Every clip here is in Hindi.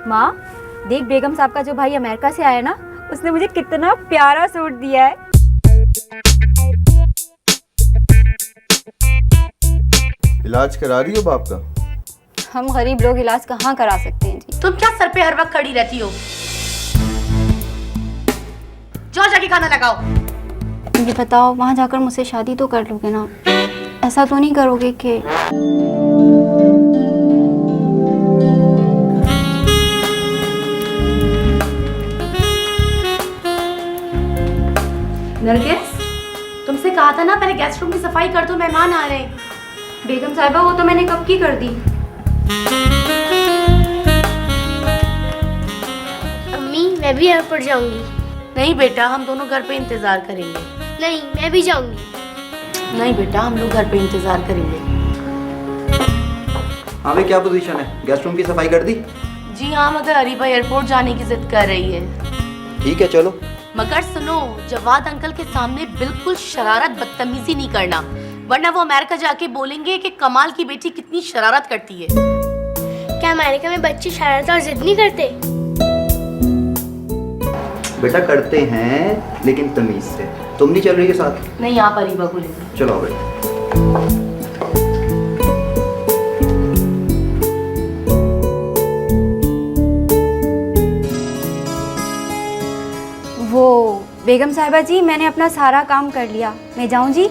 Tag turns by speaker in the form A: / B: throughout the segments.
A: माँ, देख बेगम साहब का जो भाई अमेरिका से आया ना, उसने मुझे कितना प्यारा सूट दिया है।
B: इलाज करा रही हो बाप का?
A: हम गरीब लोग इलाज कहाँ करा सकते हैं जी।
C: तुम क्या सर पे हर वक्त खड़ी रहती हो? जाओ जाके खाना लगाओ।
A: ये बताओ, वहाँ जाकर मुझसे शादी तो कर लोगे ना? ऐसा तो नहीं करोगे कि
C: नरगिस, तुमसे कहा था ना पहले गेस्ट रूम की सफाई कर दो, मेहमान आ रहे हैं।
A: बेगम साहिबा, वो तो मैंने कब की कर दी।
D: अम्मी, मैं भी एयरपोर्ट जाऊंगी।
C: नहीं बेटा, हम दोनों घर पे इंतजार करेंगे।
D: नहीं, मैं भी जाऊंगी।
C: नहीं बेटा, हम लोग घर पे इंतजार करेंगे।
E: हाँ भाई, क्या पोजीशन है? गेस्ट रूम की सफाई कर दी?
C: जी हाँ, मगर अरीबा एयरपोर्ट जाने की जिद कर रही है।
E: ठीक है, चलो।
C: मगर सुनो, जवाद अंकल के सामने बिल्कुल शरारत बदतमीजी नहीं करना, वरना वो अमेरिका जाके बोलेंगे कि कमाल की बेटी कितनी शरारत करती है।
D: क्या अमेरिका में बच्चे शरारत और जिद नहीं करते?
E: बेटा करते हैं, लेकिन तमीज से। तुम नहीं चल रही है साथ?
C: नहीं, आप अरीबा को ले लो।
E: चलो भाई।
A: वो बेगम साहिबा जी, मैंने अपना सारा काम कर लिया, मैं जाऊं जी?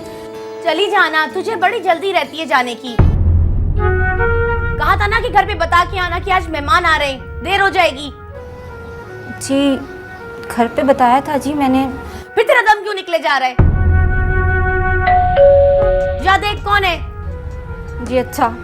C: चली जाना, तुझे बड़ी जल्दी रहती है जाने की। कहा था ना कि घर पे बता के आना कि आज मेहमान आ रहे हैं, देर हो जाएगी।
A: जी, घर पे बताया था जी मैंने।
C: फिर तेरा दम क्यों निकले जा रहा है? जा देख कौन है।
A: जी अच्छा।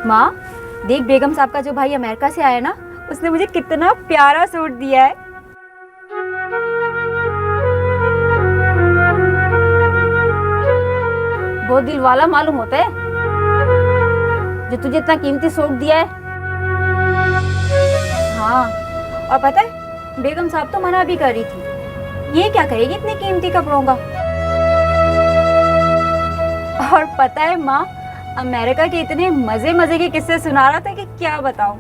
A: माँ, देख बेगम साहब का जो भाई अमेरिका से आया ना, उसने मुझे कितना प्यारा सूट दिया है। बहुत दिल वाला मालूम होता है जो तुझे इतना कीमती सूट दिया है। हाँ, और पता है बेगम साहब तो मना भी कर रही थी, ये क्या करेगी इतने कीमती कपड़ों का। और पता है माँ, अमेरिका के इतने मजे मजे के किस्से सुना रहा था कि क्या बताऊं।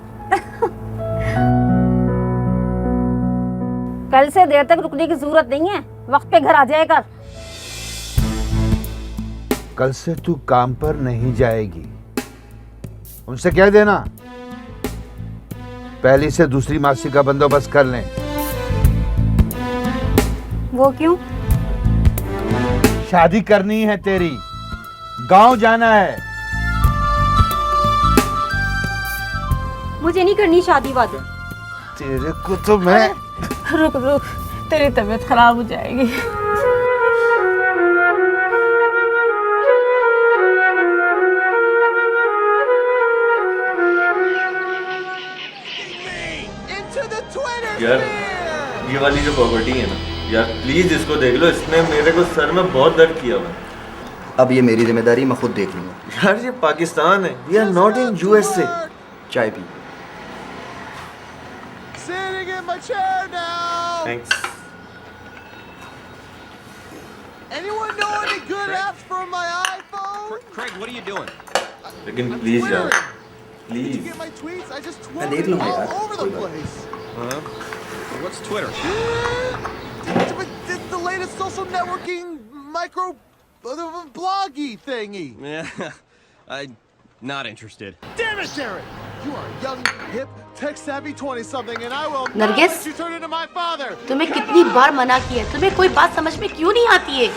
A: कल से देर तक रुकने की जरूरत नहीं है, वक्त पे घर आ जाएगा।
F: कल से तू काम पर नहीं जाएगी, उनसे कह देना पहली से दूसरी मासी का बंदोबस्त कर लें।
A: वो क्यों?
F: शादी करनी है तेरी, गांव जाना है।
A: मुझे नहीं करनी शादी वादी।
F: तेरे को तो मैं
G: रुक रुक, तेरी तबीयत खराब हो जाएगी।
H: यार ये वाली जो प्रॉपर्टी है ना यार, प्लीज इसको देख लो, इसने मेरे को सर में बहुत दर्द किया हुआ।
E: अब ये मेरी जिम्मेदारी, मैं खुद देख लूंगा।
H: यार ये पाकिस्तान है, we are not in USA.
E: चाय पी।
H: Thanks.
I: Anyone know any good apps for my iPhone?
J: Craig, what are you doing?
H: लेकिन प्लीज यार,
I: Did you
H: please.
I: get my tweets? I just
E: मैं
I: tweeted
E: देख लूंगा
I: all
E: यार,
I: over the
E: कोई बात
I: place.
J: What's Twitter?
I: It's the latest social networking micro bloggy thingy.
J: I'm not interested.
I: Damn it, Derek! You are a young, hip, tech-savvy 20-something, and I will not
C: Nargis?
I: let you turn into my father.
C: तुम्हें कितनी बार मना किया है, तुम्हें कोई बात समझ में क्यों नहीं आती है?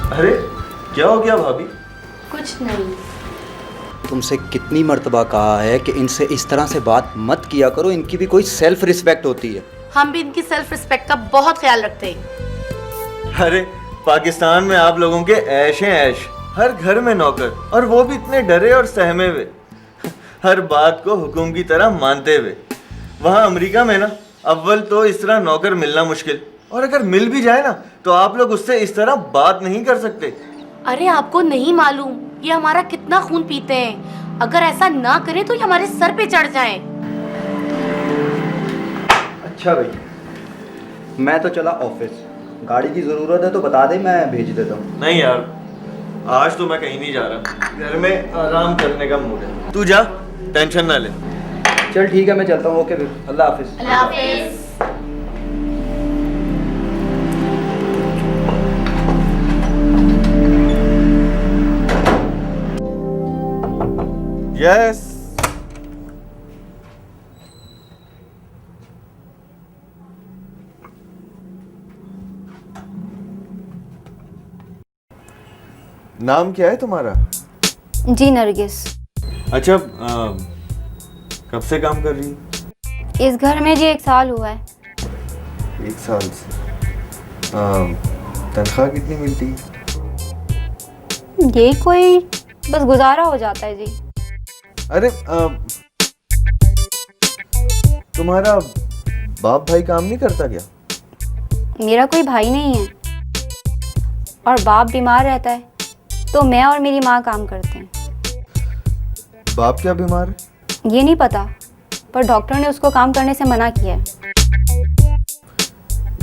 H: अरे क्या हो गया भाभी?
C: कुछ नहीं।
E: तुमसे कितनी मर्तबा कहा है कि इनसे इस तरह से बात मत किया करो, इनकी भी कोई सेल्फ रिस्पेक्ट होती है।
C: हम भी इनकी सेल्फ रिस्पेक्ट का बहुत ख्याल रखते हैं।
H: अरे पाकिस्तान में आप लोगों के ऐश हैं ऐश, हर घर में नौकर, और वो भी इतने डरे और सहमे हुए, हर बात को हुक्म की तरह मानते हुए। वहाँ अमेरिका में ना अव्वल तो इस तरह नौकर मिलना मुश्किल, और अगर मिल भी जाए ना तो आप लोग उससे इस तरह बात नहीं कर सकते।
C: अरे आपको नहीं मालूम ये हमारा कितना खून पीते हैं। अगर ऐसा ना करें तो ये हमारे सर पे चढ़ जाएं।
E: अच्छा भाई, मैं तो चला ऑफिस, गाड़ी की ज़रूरत है तो बता दे, मैं भेज देता हूँ।
H: नहीं यार, आज तो मैं कहीं नहीं जा रहा, घर में आराम करने का मूड है। तू जा, टेंशन ना ले।
E: चल ठीक है, मैं चलता हूँ। ओके फिर, अल्लाह हाफिज।
C: अल्लाह हाफिज।
H: यस।
B: नाम क्या है तुम्हारा?
A: जी नरगिस।
H: अच्छा, कब से काम कर रही है?
A: इस घर में जी 1 साल हुआ है।
B: 1 साल से। तनख्वाह कितनी मिलती है?
A: यही कोई बस गुजारा हो जाता है जी।
B: अरे तुम्हारा बाप भाई काम नहीं करता क्या?
A: मेरा कोई भाई नहीं है और बाप बीमार रहता है, तो मैं और मेरी माँ काम करते हैं।
B: बाप क्या बीमार है?
A: ये नहीं पता, पर डॉक्टर ने उसको काम करने से मना किया है।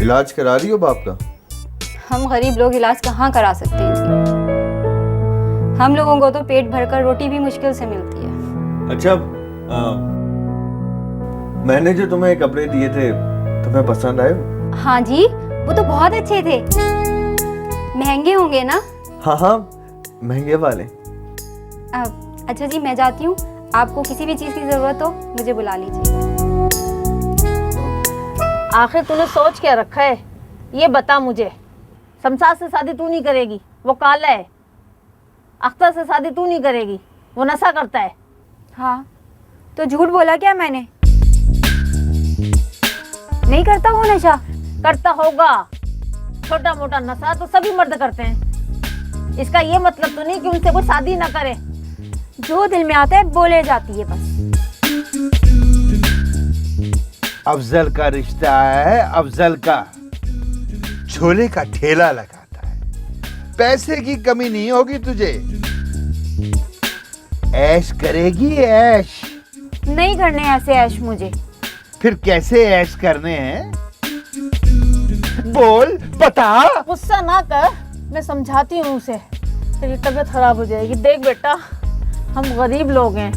B: इलाज करा रही हो बाप का?
A: हम गरीब लोग इलाज कहाँ करा सकते हैं जी। हम लोगों को तो पेट भरकर रोटी भी मुश्किल से मिलती है।
H: अच्छा, मैंने जो तुम्हें कपड़े दिए थे तुम्हें पसंद आए?
A: हाँ जी, वो तो बहुत अच्छे थे। महंगे होंगे ना?
B: हाँ हाँ, महंगे वाले।
A: अच्छा जी, मैं जाती हूँ। आपको किसी भी चीज़ की ज़रूरत हो मुझे बुला लीजिए।
G: आखिर तूने सोच क्या रखा है ये बता मुझे। शमशाद से शादी तू नहीं करेगी, वो काला है। अख्तर से शादी तू नहीं करेगी, वो नशा करता है।
A: हाँ, तो झूठ बोला क्या मैंने? नहीं करता वो नशा?
G: करता होगा, छोटा मोटा नशा तो सभी मर्द करते हैं। इसका ये मतलब तो नहीं कि उनसे कोई शादी ना करे।
A: जो दिल में आता है बोले जाती है बस।
F: अफजल का रिश्ता है, अफजल का। छोले का ठेला लगाता है, पैसे की कमी नहीं होगी तुझे। ऐश करेगी ऐश।
A: नहीं करने ऐसे ऐश मुझे।
F: फिर कैसे ऐश करने हैं? बोल, बता।
G: गुस्सा ना कर, मैं समझाती हूँ उसे। तेरी तबीयत खराब हो जाएगी। देख बेटा, हम गरीब लोग हैं,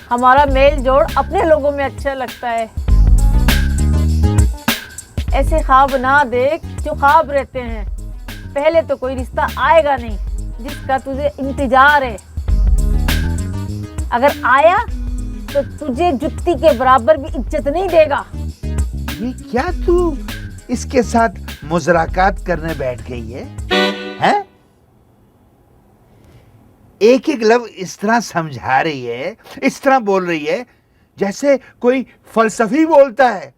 G: हमारा मेल जोड़ अपने लोगों में अच्छा लगता है। ऐसे ख्वाब ना देख जो ख्वाब रहते हैं। पहले तो कोई रिश्ता आएगा नहीं जिसका तुझे इंतजार है। अगर आया तो तुझे जुत्ती के बराबर भी इज्जत नहीं देगा।
F: ये क्या तू इसके साथ मुज़राकात करने बैठ गई है? हैं? एक एक लफ्ज़ इस तरह समझा रही है, इस तरह बोल रही है जैसे कोई फलसफी बोलता है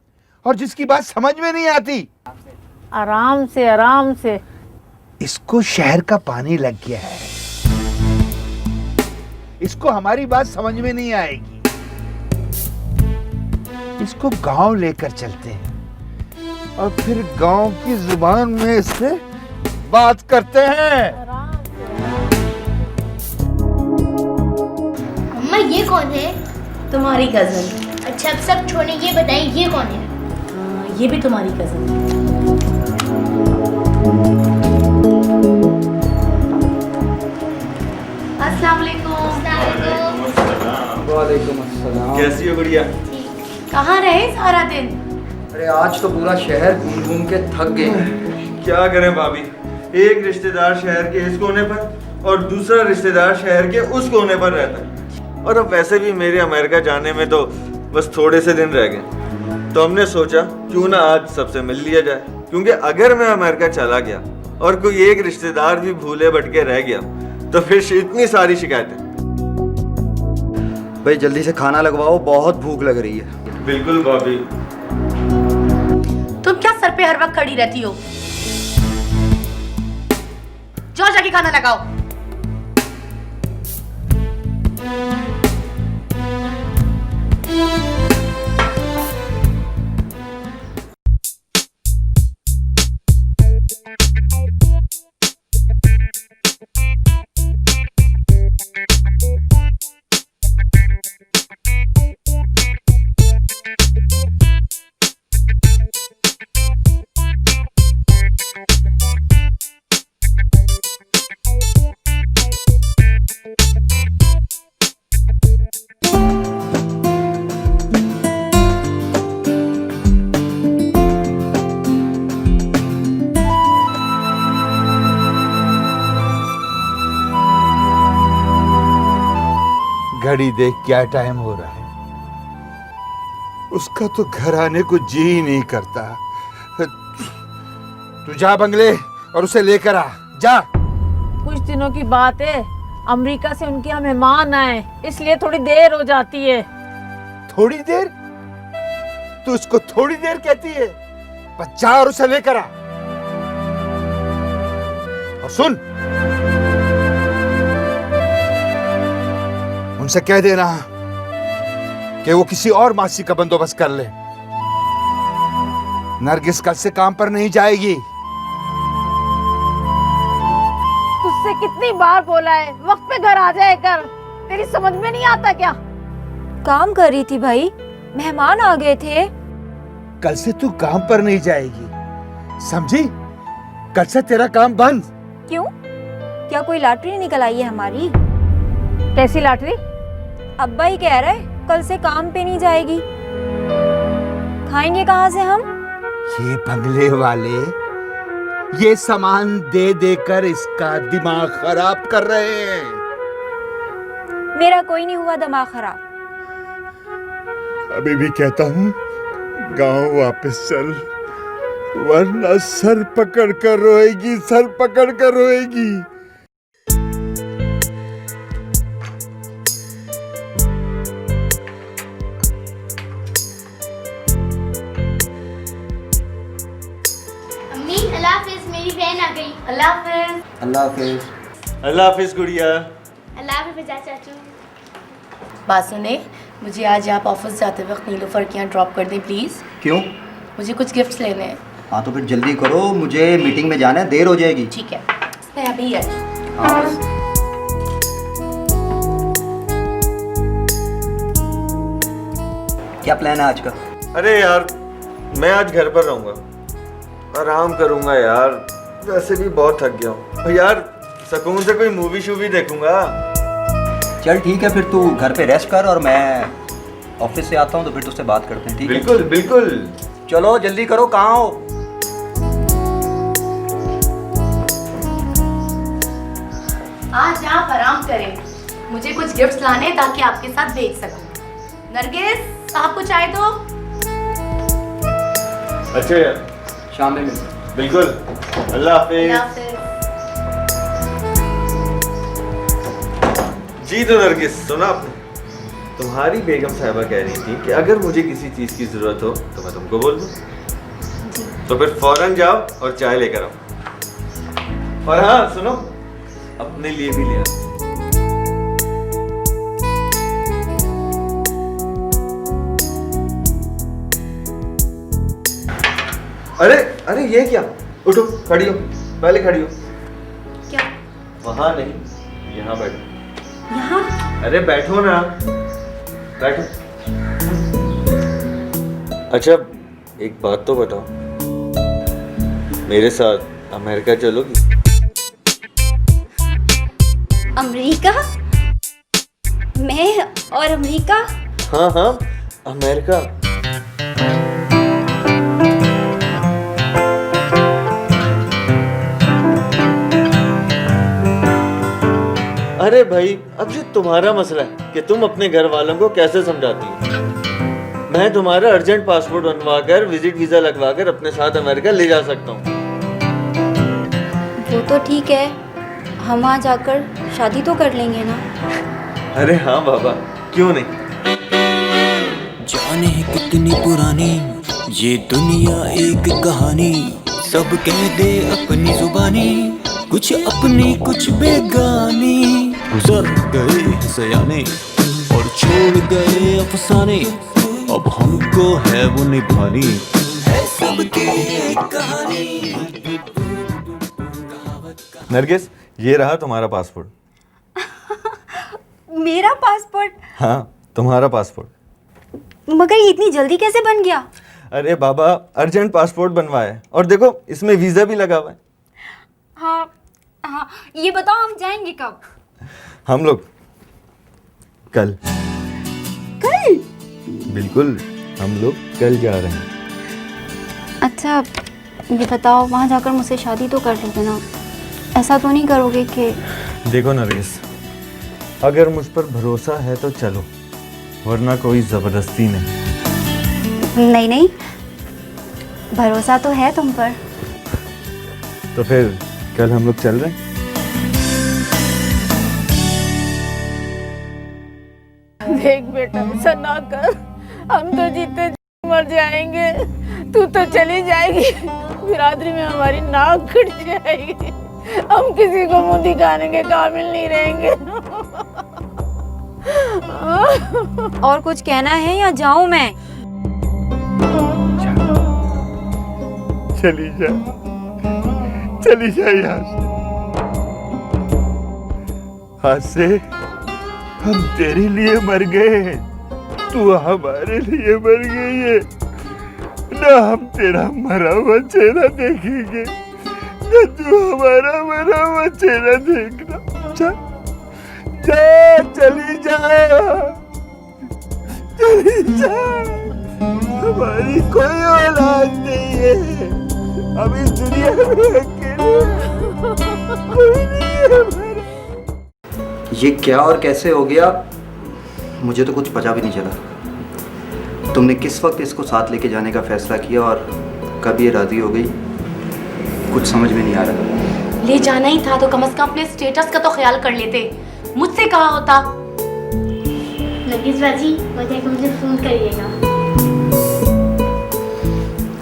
F: और जिसकी बात समझ में नहीं आती।
G: आराम से आराम से।
F: इसको शहर का पानी लग गया है, इसको हमारी बात समझ में नहीं आएगी। इसको गांव लेकर चलते हैं और फिर गांव की जुबान में इससे बात करते हैं।
D: अम्मा ये कौन है?
C: तुम्हारी कजन।
D: अच्छा अब सब छोड़े, ये बताएं ये कौन है?
C: ये भी तुम्हारी कजन है। अस्सलाम वालेकुम।
E: वालेकुम अस्सलाम।
H: कैसी हो गुड़िया?
C: कहाँ रहे सारा दिन?
E: अरे आज तो पूरा शहर घूम घूम के थक गए।
H: क्या करें भाभी, एक रिश्तेदार शहर के इस कोने पर और दूसरा रिश्तेदार शहर के उस कोने पर रहता है। और अब वैसे भी मेरे अमेरिका जाने में तो बस थोड़े से दिन रह गए, तो हमने सोचा क्यों ना आज सबसे मिल लिया जाए। क्योंकि अगर मैं अमेरिका चला गया और कोई एक रिश्तेदार भी भूले भटके रह गया तो फिर इतनी सारी शिकायतें।
E: भाई जल्दी से खाना लगवाओ, बहुत भूख लग रही है।
H: बिल्कुल भाभी।
C: तुम क्या सर पे हर वक्त खड़ी रहती हो? जाओ जाके खाना लगाओ।
F: घड़ी देख क्या टाइम हो रहा है। उसका तो घर आने को जी ही नहीं करता। तू जा बंगले और उसे लेकर आ, जा।
G: कुछ दिनों की बात है, अमेरिका से उनके यहाँ मेहमान आए, इसलिए थोड़ी देर हो जाती है।
F: थोड़ी देर? तू उसको थोड़ी देर कहती है? बस जा और उसे लेकर आ। और सुन, उनसे कह देना कि वो किसी और मासी का बंदोबस्त कर ले। नरगिस कल से काम पर नहीं जाएगी।
G: तुझसे कितनी बार बोला है वक्त पे घर आ जाए कर, तेरी समझ में नहीं आता क्या?
A: काम कर रही थी भाई, मेहमान आ गए थे।
F: कल से तू काम पर नहीं जाएगी, समझी? कल से तेरा काम बंद।
A: क्यों? क्या कोई लॉटरी निकल आई है हमारी?
G: कैसी लॉटरी?
A: अब्बा ही कह रहे कल से काम पे नहीं जाएगी। खाएंगे कहाँ से हम?
F: ये बंगले वाले ये सामान दे देकर इसका दिमाग खराब कर रहे हैं।
A: मेरा कोई नहीं हुआ दिमाग खराब।
F: अभी भी कहता हूँ गांव वापस चल, वरना सर पकड़ कर रोएगी, सर पकड़ कर रोएगी।
D: अम्मी अल्लाह हाफिज, मेरी बहन आ गई।
C: अल्लाह हाफिज।
E: अल्लाह हाफिज।
H: अल्लाह हाफिज गुड़िया।
D: अल्लाह हाफिज चाचू।
C: बात सुने, मुझे आज आप ऑफिस जाते वक्त नीलोफर के यहाँ ड्रॉप कर दें प्लीज़।
E: क्यों?
C: मुझे कुछ गिफ्ट्स लेने हैं।
E: हाँ तो फिर जल्दी करो, मुझे मीटिंग में जाना है, देर हो जाएगी।
C: ठीक है, मैं अभी है।
E: हाँ। क्या प्लान है आज का?
H: अरे यार, मैं आज घर पर रहूंगा, आराम करूंगा यार। वैसे भी बहुत थक गया हूँ यार, सुकून से कोई मूवी शूवी देखूंगा।
E: चल ठीक है, फिर तू घर पे रेस्ट कर और मैं ऑफिस से आता हूँ तो फिर तुझसे बात करते हैं, ठीक है?
H: बिल्कुल बिल्कुल।
E: चलो जल्दी करो, कहाँ हो?
C: आज आप आराम करें, मुझे कुछ गिफ्ट्स लाने हैं ताकि आपके साथ देख सकूं। नरगिस, साहब को चाय दो।
H: अच्छा यार,
E: शाम में मिलते हैं।
H: बिल्कुल। अल्लाह हाफिज।
C: अल्लाह हाफिज।
H: जी तो नरगिस, सुना आपने? तुम्हारी बेगम साहिबा कह रही थी कि अगर मुझे किसी चीज की जरूरत हो तो मैं तुमको बोल दूं। तो फिर फौरन जाओ और चाय लेकर आओ। और हाँ सुनो, अपने लिए भी ले आओ। अरे अरे ये क्या? उठो, खड़ी हो, पहले खड़ी हो।
C: क्या?
H: वहां नहीं, यहाँ बैठो।
C: यहाँ?
H: अरे बैठो ना, बैठो। अच्छा एक बात तो बताओ, मेरे साथ अमेरिका चलोगी?
A: अमेरिका? मैं और अमेरिका?
H: हाँ हाँ, अमेरिका। अरे भाई, अब ये तुम्हारा मसला है कि तुम अपने घर वालों को कैसे समझाती हो। मैं तुम्हारा अर्जेंट पासपोर्ट बनवा कर, विजिट वीजा लगवा कर अपने साथ अमेरिका ले जा सकता हूँ।
A: वो तो ठीक है, हम वहाँ जाकर शादी तो कर लेंगे ना।
H: अरे हाँ बाबा, क्यों नहीं।
K: जाने कितनी पुरानी ये दुनिया एक कहानी, सब कह दे अपनी जुबानी, कुछ अपनी कुछ बेगानी। गुजर गए सयाने और छोड़ गए अफसाने, अब हमको है वो निभानी, है सबकी एक कहानी।
H: नरगिस, ये रहा तुम्हारा पासपोर्ट।
A: मेरा पासपोर्ट?
H: हाँ, तुम्हारा पासपोर्ट।
A: मगर ये इतनी जल्दी कैसे बन गया?
H: अरे बाबा, अर्जेंट पासपोर्ट बनवाया है, और देखो इसमें वीज़ा भी लगा हुआ है।
A: हाँ हाँ, ये बताओ हम जाएंगे कब?
H: हम लोग कल।
A: कल?
H: बिल्कुल, हम लोग कल जा रहे हैं।
A: अच्छा, ये बताओ वहाँ जाकर मुझसे शादी तो कर लोगे ना? ऐसा तो नहीं करोगे कि...
H: देखो नरगिस, अगर मुझ पर भरोसा है तो चलो, वरना कोई ज़बरदस्ती नहीं।
A: नहीं नहीं, भरोसा तो है तुम पर।
H: तो फिर कल हम लोग चल रहे हैं।
G: देख बेटा, ऐसा ना कर, हम तो जीते जी मर जाएंगे, तू तो चली जाएगी, बिरादरी में हमारी नाक कट जाएगी, हम किसी को मुंह दिखाने के काबिल नहीं रहेंगे।
A: और कुछ कहना है या जाऊं मैं?
F: चली जा, चली जा यहाँ से। आज से हम तेरे लिए मर गए, तू हमारे लिए मर गई है। ना हम तेरा मरा हुआ चेहरा देखेंगे, ना तू हमारा मरा हुआ चेहरा देखना। जा, जा, चली जा, चली जा। हमारी कोई औलाद नहीं है, अब इस दुनिया में अकेले कोई नहीं है हमारा।
E: ये क्या और कैसे हो गया, मुझे तो कुछ पता भी नहीं चला। तुमने किस वक्त इसको साथ लेके जाने का फैसला किया और कब ये राजी हो गई, कुछ समझ में नहीं आ रहा।
C: ले जाना ही था तो कम से कम अपने स्टेटस का तो ख्याल कर लेते, मुझसे कहा होता।
D: नरगिस बाजी, वजह को मुझे फोन करिएगा।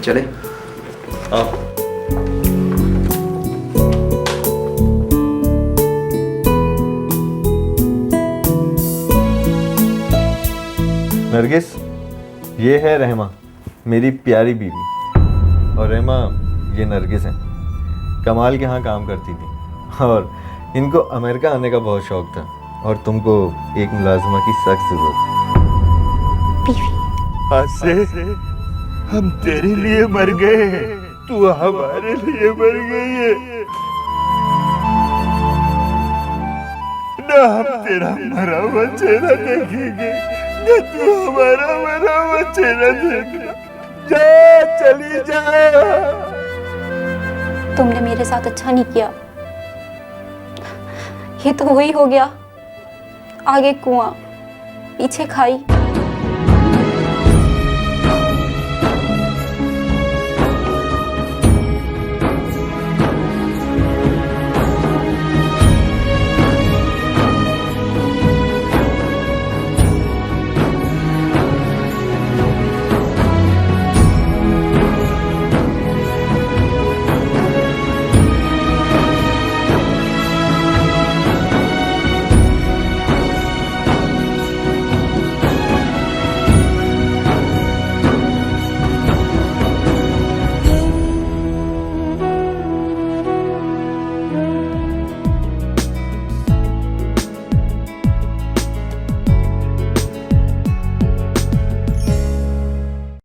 E: चले
H: आओ। नरगिस, ये है रहमा, मेरी प्यारी बीवी, और रहमा ये नरगिस हैं, कमाल के यहाँ काम करती थी, और इनको अमेरिका आने का बहुत शौक था, और तुमको एक मुलाजमा की सख्त जरूरत।
F: आज से हम तेरे लिए मर गए, तू हमारे लिए मर गई है। ना हम तेरा मरा हुआ चेहरा देखेंगे, ना तू हमारा मरा हुआ चेहरा देखना। जा, चली जा।
A: तुमने मेरे साथ अच्छा नहीं किया, ये तो वही हो गया, आगे कुआं पीछे खाई।